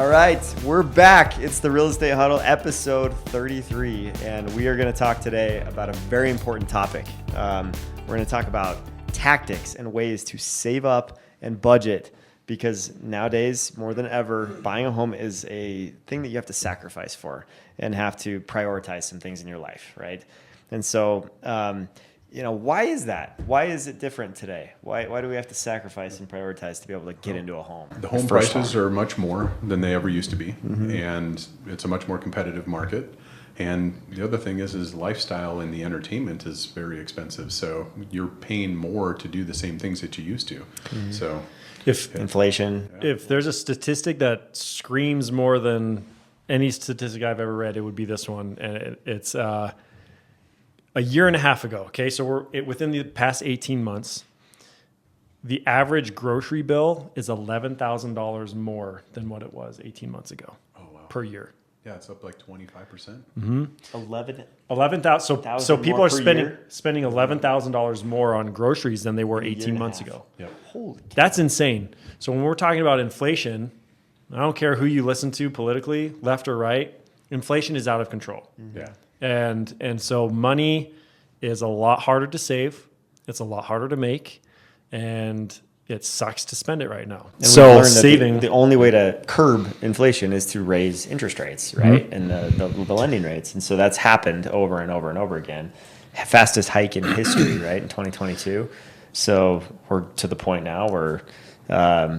right, we're back. It's the Real Estate Huddle, episode 33, and we are going to talk today about a very important topic. We're going to talk about tactics and ways to save up and budget, because nowadays, more than ever, buying a home is a thing that you have to sacrifice for and have to prioritize some things in your life, right? And so, why is that? Why is it different today? Why do we have to sacrifice and prioritize to be able to get into a home? The home prices are much more than they ever used to be, and it's a much more competitive market. And the other thing is lifestyle and the entertainment is very expensive. So you're paying more to do the same things that you used to. So if inflation, if there's a statistic that screams more than any statistic I've ever read, it would be this one. And it's a year and a half ago. Okay. So within the past 18 months, the average grocery bill is $11,000 more than what it was 18 months ago per year. yeah, it's up like 25%. 11,000. So people are spending $11,000 more on groceries than they were 18 months ago. Yep. holy cow. That's insane. So when we're talking about inflation, I don't care who you listen to politically, left or right, inflation is out of control. Yeah. And so money is a lot harder to save. It's a lot harder to make, and it sucks to spend it right now. And so we've learned saving that the only way to curb inflation is to raise interest rates, right? And the lending rates. And so that's happened over and over and over again. Fastest hike in history, right? In 2022. So we're to the point now where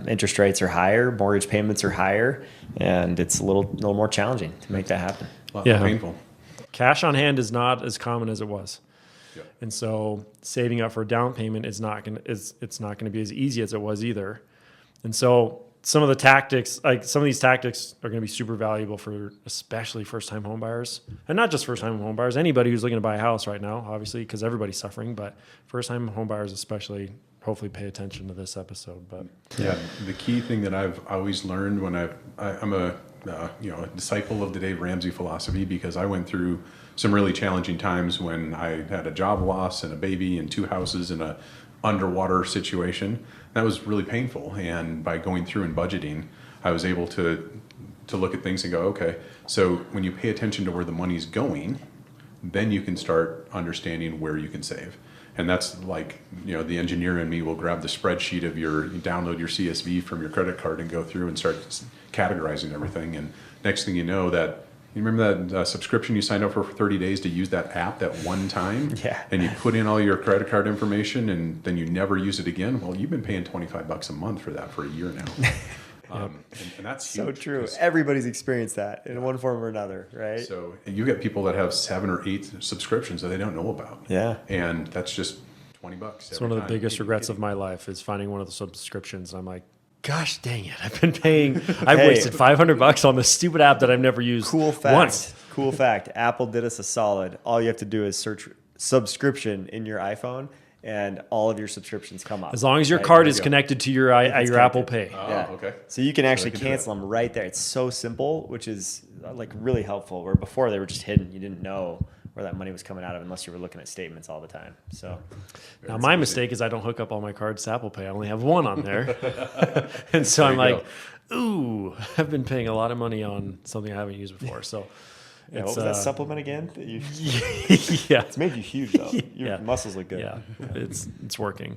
interest rates are higher, mortgage payments are higher, and it's a little more challenging to make that happen. A lot more painful. cash on hand is not as common as it was. Yep. And so saving up for a down payment it's not going to be as easy as it was either. And so some of these tactics are going to be super valuable for especially first-time home buyers, and not just first-time home buyers, anybody who's looking to buy a house right now, obviously, because everybody's suffering, but first-time home buyers especially, hopefully pay attention to this episode. But Yeah, the key thing that I've always learned when I'm a disciple of the Dave Ramsey philosophy, because I went through some really challenging times when I had a job loss and a baby and 2 houses in a underwater situation. That was really painful. And by going through and budgeting, I was able to look at things and go, okay, so when you pay attention to where the money's going, then you can start understanding where you can save. And that's like, the engineer in me will grab the spreadsheet of download your CSV from your credit card and go through and start categorizing everything. And next thing you know, you remember that subscription you signed up for 30 days to use that app that one time? Yeah. And you put in all your credit card information and then you never use it again? Well, you've been paying $25 a month for that for a year now. And that's So huge. true. Everybody's experienced that in one form or another, right? So you get people that have 7 or 8 subscriptions that they don't know about. Yeah. And that's just $20. it's one of the biggest regrets of my life is finding one of the subscriptions. I'm like, gosh dang it, I've wasted $500 on this stupid app that I've never used Cool fact. once. Cool fact. Apple did us a solid. All you have to do is search subscription in your iPhone, and all of your subscriptions come up. As long as your Right, card there is you go. connected to your Apple Pay. Yeah. Okay. So you can actually can do cancel them right there. It's so simple, which is like really helpful. Where before they were just hidden. You didn't know where that money was coming out of unless you were looking at statements all the time. So Now my mistake is I don't hook up all my cards to Apple Pay. I only have one on there. And so I'm like, ooh, I've been paying a lot of money on something I haven't used before. So yeah, what was that supplement again? That you, yeah. it's made you huge though. Your Yeah. muscles look good. Yeah, it's working,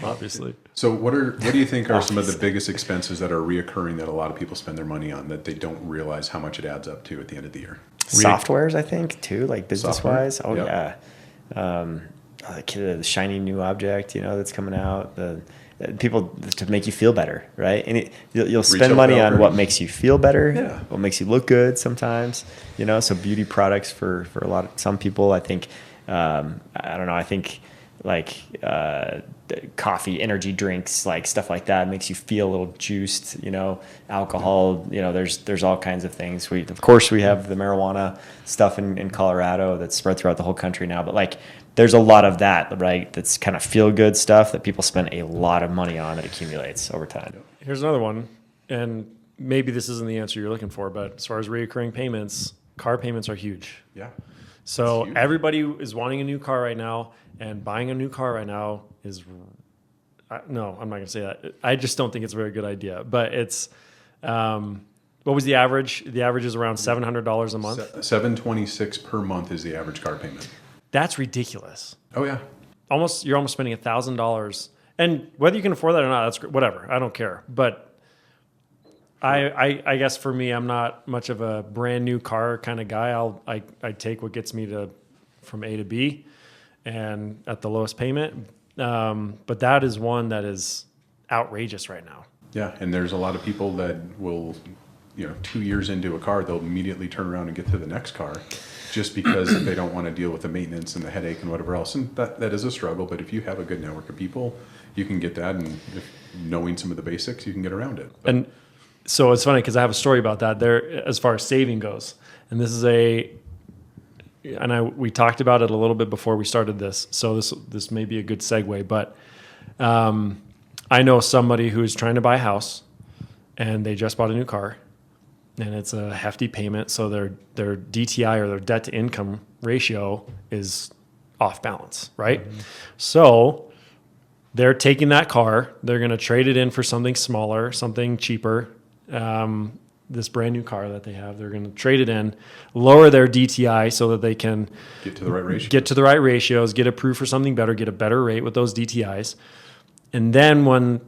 obviously. So what do you think are some of the biggest expenses that are reoccurring that a lot of people spend their money on that they don't realize how much it adds up to at the end of the year? Softwares, I think, too, like business-wise. Oh, Yep. yeah. The shiny new object, that's coming out. The people to make you feel better, right? And you'll spend Retail money on brokers. what makes you feel better, Yeah. what makes you look good sometimes, So beauty products for some people, I think, I don't know, I think like coffee, energy drinks, like stuff like that makes you feel a little juiced, alcohol, there's all kinds of things. Of course we have the marijuana stuff in Colorado that's spread throughout the whole country now, but like there's a lot of that, right? That's kind of feel good stuff that people spend a lot of money on that accumulates over time. Here's another one, and maybe this isn't the answer you're looking for, but as far as recurring payments, car payments are huge. Yeah. So huge. everybody is wanting a new car right now, and buying a new car right now is no, I'm not going to say that. I just don't think it's a very good idea. But it's, well, What was the average? The average is around $700 a month. $726 per month is the average car payment. That's ridiculous. Oh yeah. You're almost spending $1,000, and whether you can afford that or not, that's whatever. I don't care. But I guess for me, I'm not much of a brand new car kind of guy. I take what gets me from A to B, and at the lowest payment. But that is one that is outrageous right now. Yeah, and there's a lot of people that will, 2 years into a car, they'll immediately turn around and get to the next car, just because they don't want to deal with the maintenance and the headache and whatever else. And that is a struggle. But if you have a good network of people, you can get that, and knowing some of the basics, you can get around it. But, and so it's funny because I have a story about that there as far as saving goes. And this is we talked about it a little bit before we started this. So this may be a good segue, but I know somebody who's trying to buy a house, and they just bought a new car, and it's a hefty payment. So their DTI, or their debt to income ratio, is off balance, right? Mm-hmm. So they're taking that car, they're going to trade it in for something smaller, something cheaper. This brand new car that they have, they're going to trade it in, lower their DTI so that they can get to the right ratio. Get to the right ratios, get approved for something better, get a better rate with those DTIs. And then when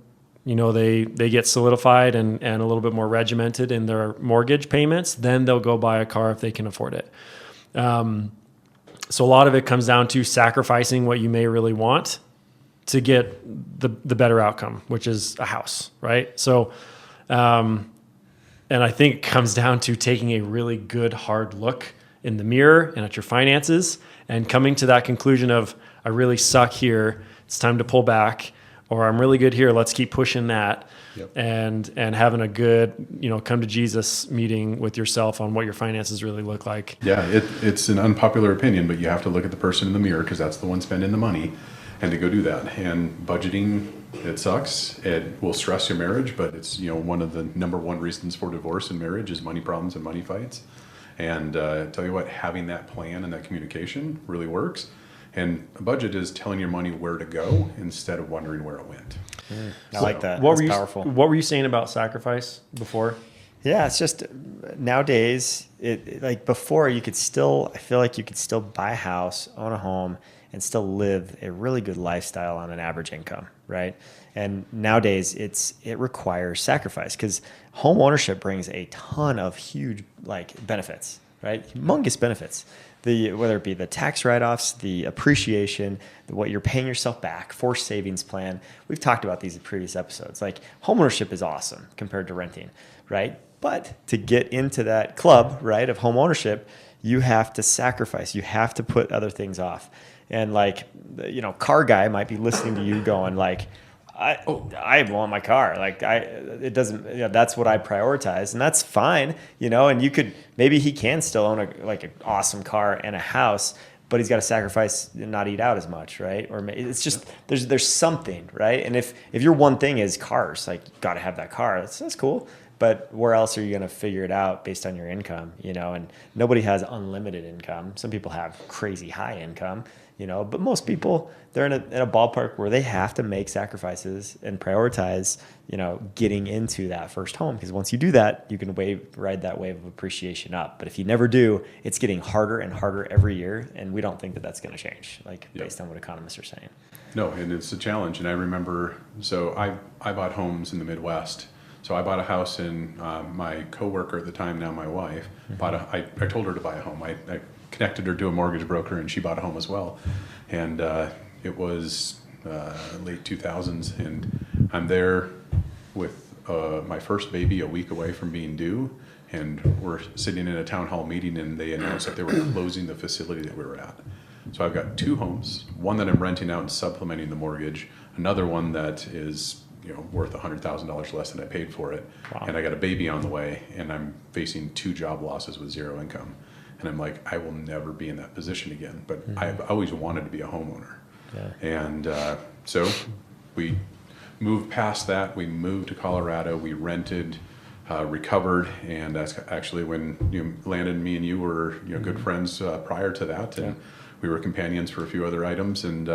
they get solidified and a little bit more regimented in their mortgage payments, then they'll go buy a car if they can afford it. So a lot of it comes down to sacrificing what you may really want to get the better outcome, which is a house, right? So, and I think it comes down to taking a really good hard look in the mirror and at your finances, and coming to that conclusion of, I really suck here, it's time to pull back, or I'm really good here, let's keep pushing that. Yep. And having a good, come to Jesus meeting with yourself on what your finances really look like. Yeah, it's an unpopular opinion, but you have to look at the person in the mirror, because that's the one spending the money, and to go do that. And budgeting, it sucks. It will stress your marriage, but it's one of the number one reasons for divorce in marriage is money problems and money fights. And tell you what, having that plan and that communication really works. And a budget is telling your money where to go instead of wondering where it went. I like that. That's powerful. What were you saying about sacrifice before? Yeah, it's just nowadays, like before, I feel like you could still buy a house, own a home, and still live a really good lifestyle on an average income, right? And nowadays, it requires sacrifice, because home ownership brings a ton of huge benefits, right? Humongous benefits. Whether it be the tax write-offs, the appreciation, what you're paying yourself back, forced savings plan. We've talked about these in previous episodes. Like, home ownership is awesome compared to renting, right? But to get into that club, right, of home ownership, you have to sacrifice. You have to put other things off. And car guy might be listening to you going I want my car. That's what I prioritize, and that's fine, and maybe he can still own an awesome car and a house, but he's got to sacrifice and not eat out as much, right? Or it's just, there's something, right? And if your one thing is cars, you got to have that car, that's cool. But where else are you going to figure it out based on your income, and nobody has unlimited income. Some people have crazy high income, but most people, they're in a ballpark where they have to make sacrifices and prioritize, getting into that first home. Because once you do that, you can ride that wave of appreciation up. But if you never do, it's getting harder and harder every year. And we don't think that that's going to change, based on what economists are saying. No, and it's a challenge. And I remember, so I bought homes in the Midwest. So I bought a house, and my coworker at the time, now my wife, I told her to buy a home. I connected her to a mortgage broker, and she bought a home as well. And it was late 2000s, and I'm there with my first baby a week away from being due, and we're sitting in a town hall meeting, and they announced that they were closing the facility that we were at. So I've got two homes, one that I'm renting out and supplementing the mortgage, another one that is worth $100,000 less than I paid for it. Wow. And I got a baby on the way, and I'm facing 2 job losses with 0 income. And I'm like, I will never be in that position again. But I've always wanted to be a homeowner. Yeah. And so we moved past that. We moved to Colorado. We rented, recovered, and that's actually when Landon, me and you were good friends prior to that. And we were companions for a few other items. And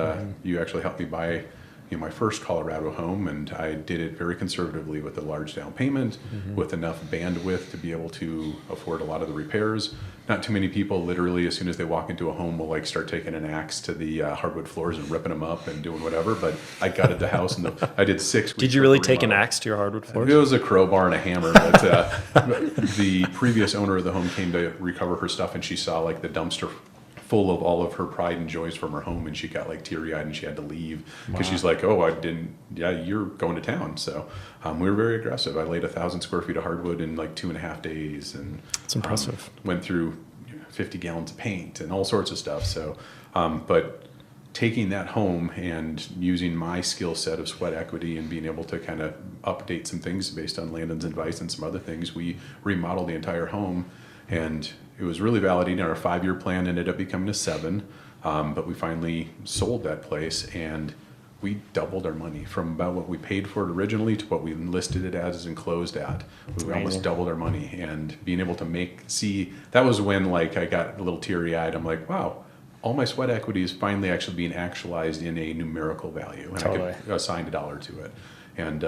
you actually helped me buy my first Colorado home, and I did it very conservatively with a large down payment, with enough bandwidth to be able to afford a lot of the repairs. Not too many people, literally, as soon as they walk into a home, will like start taking an axe to the hardwood floors and ripping them up and doing whatever. But I gutted the house, and I did 6 weeks. Did you really take an axe to your hardwood floors? It was a crowbar and a hammer. But the previous owner of the home came to recover her stuff, and she saw like the dumpster full of all of her pride and joys from her home, and she got like teary-eyed and she had to leave because she's like, oh, you're going to town. So we were very aggressive. I laid 1,000 square feet of hardwood in like 2.5 days, and it's impressive. Went through 50 gallons of paint and all sorts of stuff. So but taking that home and using my skill set of sweat equity and being able to kind of update some things based on Landon's advice and some other things, we remodeled the entire home. And it was really validating. Our 5-year plan ended up becoming a 7, but we finally sold that place, and we doubled our money from about what we paid for it originally to what we listed it as and closed at. We almost doubled our money, and being able to see that was when like I got a little teary-eyed. I'm like, wow, all my sweat equity is finally actually being actualized in a numerical value, and I could assign $1 to it. And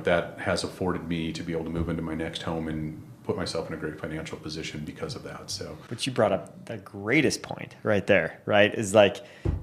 that has afforded me to be able to move into my next home and put myself in a great financial position because of that. So, but you brought up the greatest point right there, right? Is like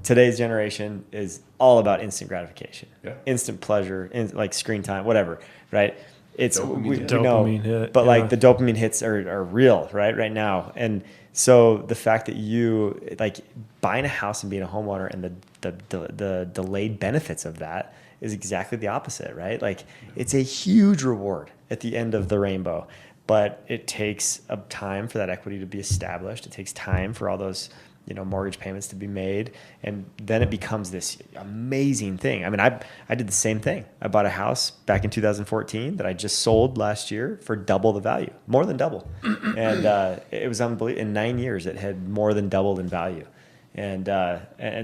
today's generation is all about instant gratification, instant pleasure, like screen time, whatever, right? It's dopamine hit, but like the dopamine hits are real, right now. And so the fact that you like buying a house and being a homeowner and the delayed benefits of that is exactly the opposite, right? Like it's a huge reward at the end of the rainbow. But it takes a time for that equity to be established. It takes time for all those, mortgage payments to be made, and then it becomes this amazing thing. I mean, I did the same thing. I bought a house back in 2014 that I just sold last year for double the value, more than double, and it was unbelievable. In 9 years, it had more than doubled in value, and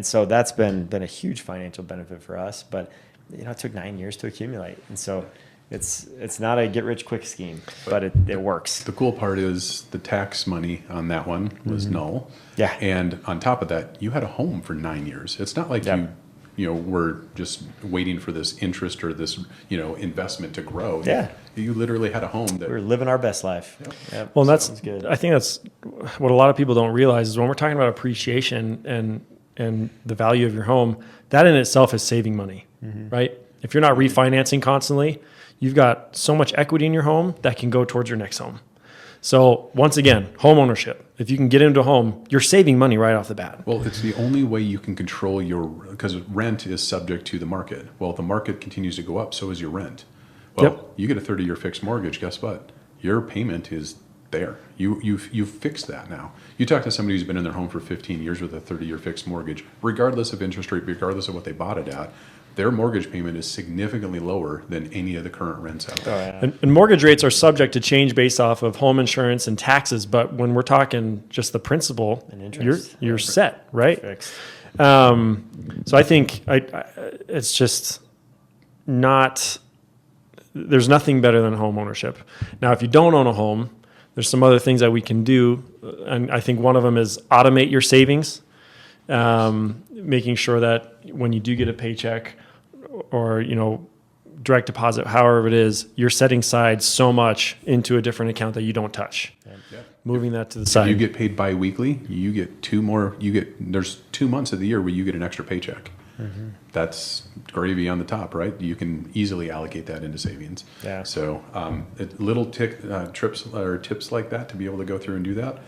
so that's been a huge financial benefit for us. But it took 9 years to accumulate, and so. It's not a get-rich-quick scheme, but it works. The cool part is the tax money on that one was null. Yeah. And on top of that, you had a home for 9 years. It's not like you were just waiting for this interest or this, investment to grow. Yeah. You literally had a home that... We were living our best life. Yep. Well, that's good. I think that's what a lot of people don't realize is when we're talking about appreciation and the value of your home, that in itself is saving money, right? If you're not refinancing constantly, you've got so much equity in your home that can go towards your next home. So once again, home ownership. If you can get into a home, you're saving money right off the bat. Well, it's the only way you can control because rent is subject to the market. Well, if the market continues to go up, so is your rent. Well, you get a 30-year fixed mortgage, guess what? Your payment is there. You've fixed that now. You talk to somebody who's been in their home for 15 years with a 30-year fixed mortgage, regardless of interest rate, regardless of what they bought it at, their mortgage payment is significantly lower than any of the current rents out there. And mortgage rates are subject to change based off of home insurance and taxes. But when we're talking just the principal, and interest, you're set, right? Fixed. So I think it's just not. There's nothing better than home ownership. Now, if you don't own a home, there's some other things that we can do, and I think one of them is automate your savings. Making sure that when you do get a paycheck or, direct deposit, however it is, you're setting aside so much into a different account that you don't touch. Yeah. Moving that to the side. If you get paid bi-weekly, you get there's 2 months of the year where you get an extra paycheck. That's gravy on the top, right? You can easily allocate that into savings. Yeah. So little tips like that to be able to go through and do that.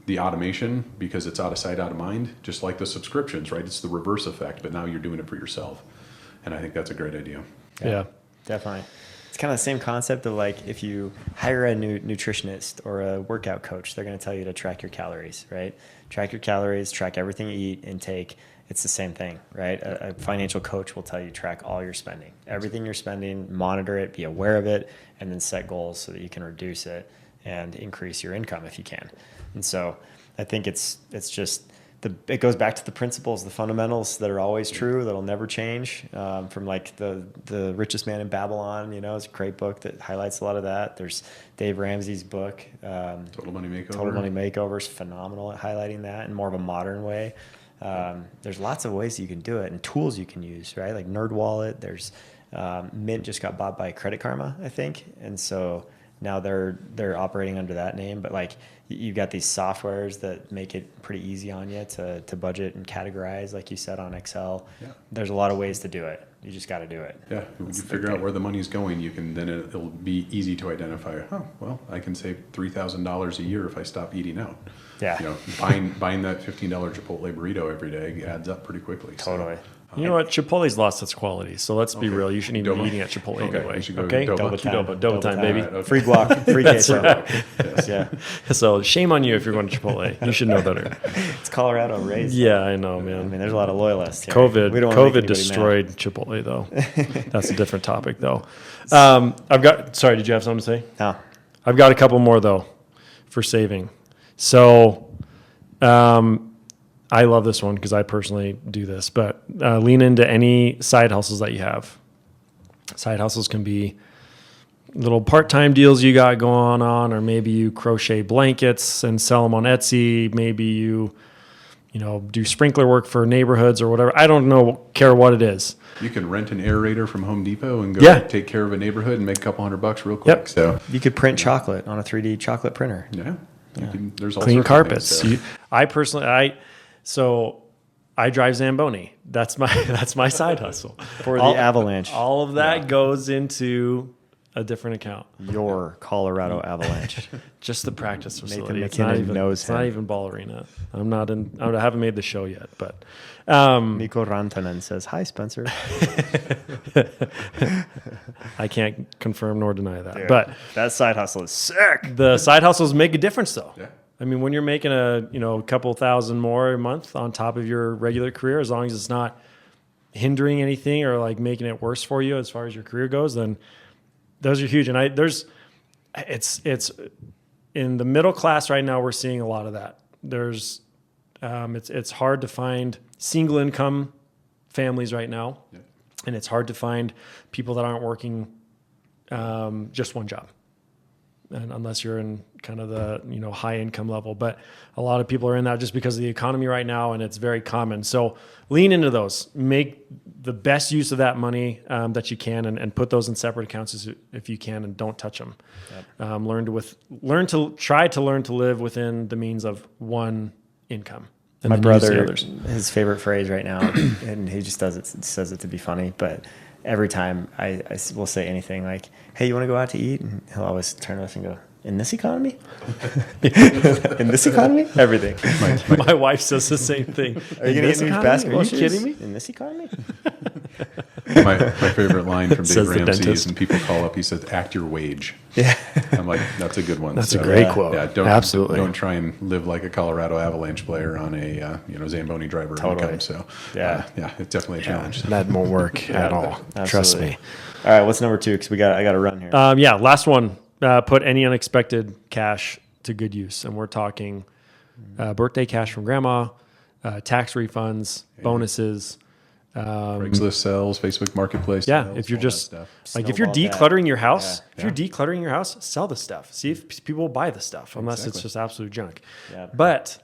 The automation, because it's out of sight, out of mind, just like the subscriptions, right? It's the reverse effect, but now you're doing it for yourself. And I think that's a great idea. Yeah. Definitely. It's kind of the same concept of like if you hire a new nutritionist or a workout coach, they're going to tell you to track your calories, right? Track your calories, track everything you eat, intake. It's the same thing, right? A financial coach will tell you track all your spending, everything you're spending, monitor it, be aware of it, and then set goals so that you can reduce it and increase your income if you can. And so I think it's just it goes back to the principles, the fundamentals that are always true, that'll never change. From like the Richest Man in Babylon, it's a great book that highlights a lot of that. There's Dave Ramsey's book, Total Money Makeover. Total Money Makeover is phenomenal at highlighting that in more of a modern way. There's lots of ways you can do it and tools you can use, right? Like NerdWallet. There's Mint just got bought by Credit Karma, I think, and so now they're operating under that name. But like you've got these softwares that make it pretty easy on you to budget and categorize, like you said, on Excel. Yeah. There's a lot of ways to do it. You just got to do it. Yeah, when you figure out where the money's going, you can then it'll be easy to identify. Oh, well, I can save $3,000 a year if I stop eating out. Yeah, buying that $15 Chipotle burrito every day adds up pretty quickly. Totally. So, you know what? Chipotle's lost its quality. So let's be real. You shouldn't even be eating at Chipotle anyway. We should go okay? Double time, baby. Right, okay. Free guac, free queso. Yes. Yeah. So shame on you if you're going to Chipotle. You should know better. It's Colorado raised. Yeah, I know, man. I mean, there's a lot of loyalists here. COVID destroyed Chipotle, though. That's a different topic, though. Sorry, did you have something to say? No. I've got a couple more, though, for saving. So I love this one because I personally do this, but lean into any side hustles that you have. Side hustles can be little part-time deals you got going on, or maybe you crochet blankets and sell them on Etsy. Maybe you do sprinkler work for neighborhoods or whatever. I don't care what it is. You can rent an aerator from Home Depot and go take care of a neighborhood and make a couple $100 real quick. Yep. So you could print chocolate on a 3D chocolate printer. Yeah. There's all Clean sorts carpets. Of things, so. I drive Zamboni. That's my side hustle. For the Avalanche. All of that goes into a different account. Your Colorado Avalanche. Just the practice facility. Nathan McKinnon knows it's not even ball arena. I haven't made the show yet, but Mikko Rantanen says, "Hi, Spencer." I can't confirm nor deny that. Dude, but that side hustle is sick. The side hustles make a difference, though. Yeah. I mean, when you're making a couple thousand more a month on top of your regular career, as long as it's not hindering anything or like making it worse for you as far as your career goes, then those are huge. And it's in the middle class right now. We're seeing a lot of that. It's hard to find single income families right now, and it's hard to find people that aren't working just one job. And unless you're in kind of the high income level, but a lot of people are in that just because of the economy right now, and it's very common. So lean into those, make the best use of that money that you can, and put those in separate accounts if you can, and don't touch them. Yep. Try to learn to live within the means of one income. My brother, his favorite phrase right now, and he just says it to be funny, but every time I will say anything like, "Hey, you want to go out to eat?" And he'll always turn to us and go, "In this economy?" In this economy? Everything. My wife says the same thing. Are you going to get new basketball shoes? Are you kidding me? In this economy? My favorite line from Dave Ramsey is when people call up, he says, "Act your wage." Yeah. I'm like, that's a good one. That's a great quote. Yeah, Absolutely. Don't try and live like a Colorado Avalanche player on a Zamboni driver income. So it's definitely a challenge. That won't work at all. Absolutely. Trust me. All right, what's number 2? Because I got to run here. Last one. Put any unexpected cash to good use, and we're talking birthday cash from grandma, tax refunds, bonuses. Craigslist sells, Facebook Marketplace. Yeah, sells, if you're just Snowball if you're decluttering your house, Yeah. if you're decluttering your house, sell the stuff. See if people will buy the stuff, unless it's just absolute junk. Yeah. But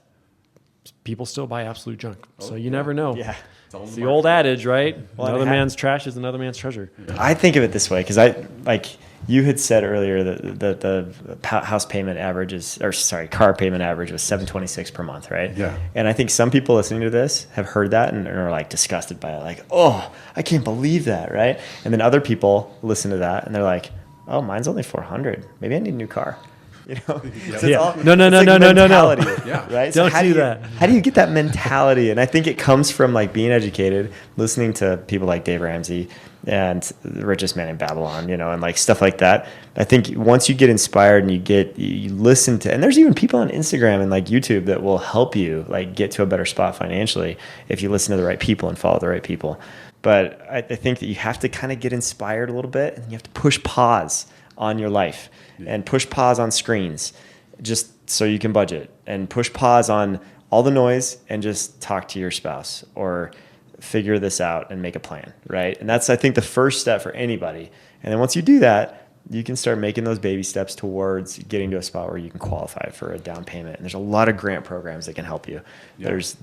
people still buy absolute junk, so you never know. Yeah. It's the old adage, right? Well, Another man's trash is another man's treasure. I think of it this way because you had said earlier that the house payment average car payment average was $726 per month, right? Yeah. And I think some people listening to this have heard that and are like disgusted by it, like, "Oh, I can't believe that," right? And then other people listen to that and they're like, "Oh, mine's only $400. Maybe I need a new car." So No. mentality, Yeah. right? Don't how do you, that. How do you get that mentality? And I think it comes from like being educated, listening to people like Dave Ramsey and The Richest Man in Babylon, and like stuff like that. I think once you get inspired and you listen to, and there's even people on Instagram and like YouTube that will help you like get to a better spot financially if you listen to the right people and follow the right people. But I think that you have to kind of get inspired a little bit, and you have to push pause on your life and push pause on screens just so you can budget, and push pause on all the noise and just talk to your spouse or figure this out and make a plan, right? And that's, I think, the first step for anybody. And then once you do that, you can start making those baby steps towards getting to a spot where you can qualify for a down payment. And there's a lot of grant programs that can help you. Yeah. There's,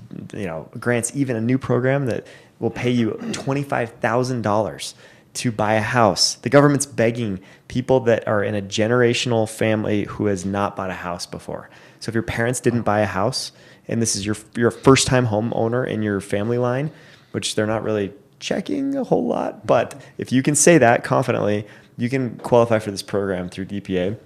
grants, even a new program that will pay you $25,000 to buy a house. The government's begging people that are in a generational family who has not bought a house before. So if your parents didn't buy a house and this is you're a first-time homeowner in your family line, which they're not really checking a whole lot, but if you can say that confidently, you can qualify for this program through DPA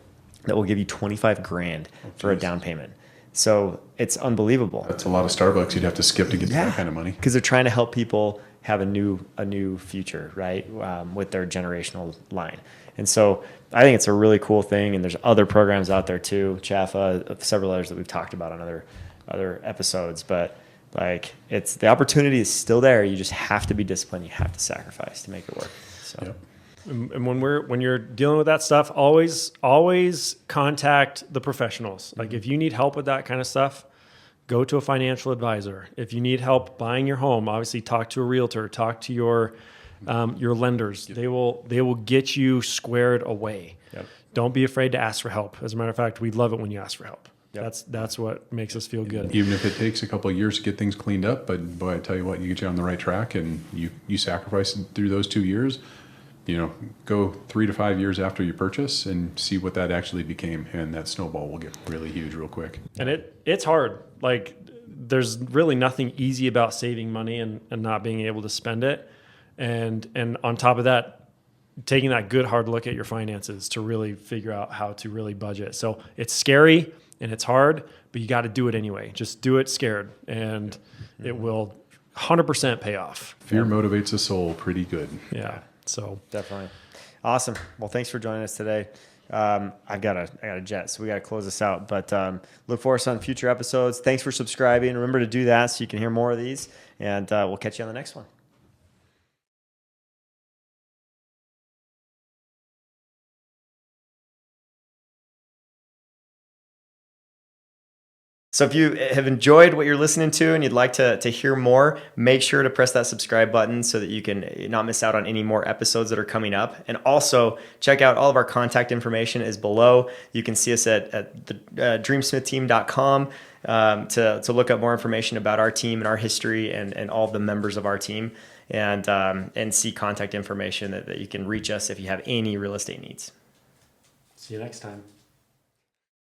that will give you $25,000 for a down payment. So it's unbelievable. That's a lot of Starbucks you'd have to skip to get that kind of money. Because they're trying to help people have a new future, right, with their generational line. And so I think it's a really cool thing. And there's other programs out there too, CHAFA, several others that we've talked about on other episodes. But like, it's the opportunity is still there. You just have to be disciplined. You have to sacrifice to make it work. So. Yep. And when you're dealing with that stuff, always contact the professionals. Like if you need help with that kind of stuff, go to a financial advisor. If you need help buying your home, obviously talk to a realtor, talk to your lenders. They will get you squared away. Yep. Don't be afraid to ask for help. As a matter of fact, we love it when you ask for help. Yep. That's what makes us feel good. Even if it takes a couple of years to get things cleaned up, but boy, I tell you what, you get you on the right track and you sacrifice through those 2 years. Go 3 to 5 years after you purchase and see what that actually became, and that snowball will get really huge real quick. And it's hard. Like there's really nothing easy about saving money and not being able to spend it. And on top of that, taking that good hard look at your finances to really figure out how to really budget. So it's scary and it's hard, but you got to do it anyway. Just do it scared, and it will 100% pay off. Fear motivates the soul pretty good. Yeah. So definitely. Awesome. Well, thanks for joining us today. I got a jet, so we got to close this out, but look for us on future episodes. Thanks for subscribing. Remember to do that so you can hear more of these, and we'll catch you on the next one. So if you have enjoyed what you're listening to and you'd like to hear more, make sure to press that subscribe button so that you can not miss out on any more episodes that are coming up. And also check out all of our contact information is below. You can see us at the dreamsmithteam.com to look up more information about our team and our history and all of the members of our team, and see contact information that you can reach us if you have any real estate needs. See you next time.